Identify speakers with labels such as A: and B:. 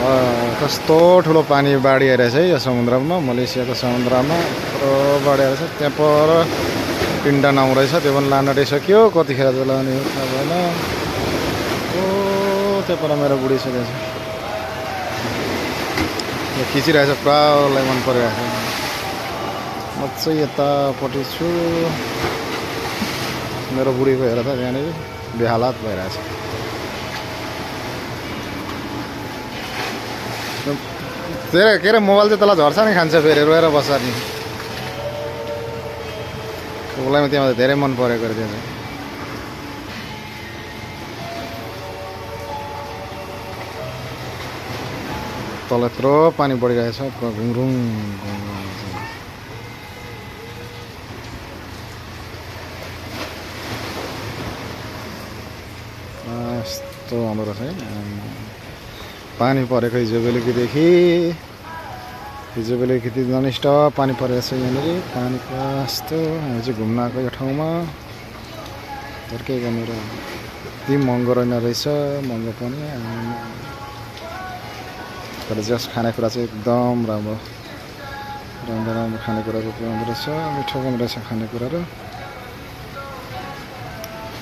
A: कस्तो ठुलो पानी बाढी आइरहेछ है यो समुद्रमा, मलेसियाको समुद्रमा पुरो बाढी आइरहेछ। त्यहाँ पर पिण्ड नाउँदैछ, त्यो पनि लान आँटिसक्यो, कतिखेर जलाउने हो थाहा भएन। ओ त्यहाँ पर मेरो बुढी सकेको छ, यो खिचिरहेछ, पुरा उसलाई मन परिरहेछ। म चाहिँ यतापट्टि छु, मेरो बुढीको हेर त त्यहाँनिर बेहालत भइरहेछ। धेरै के अरे मोबाइल चाहिँ तल झर्छ नि, खान्छ फेरि रोएर बस्छ नि। उसलाई त्यहाँ धेरै मन परेको अरे त्यहाँ चाहिँ। तल यत्रो पानी बढिरहेछ, घुङरुङ यस्तो आउँदो रहेछ है। पानी परेको हिजो बेलुकीदेखि, हिजो बेलुकी ननस्टप पानी परेको छ यहाँनिर। पानी पुरा यस्तो, हामी चाहिँ घुम्न आएको यो ठाउँमा। तर के गर्नु र, यति महँगो रहेन रहेछ, महँगो पनि। तर जस खानेकुरा चाहिँ एकदम राम्रो राम्रो राम्रो खानेकुराहरू पाउँदो रहेछ, मिठो पनि रहेछ खानेकुराहरू।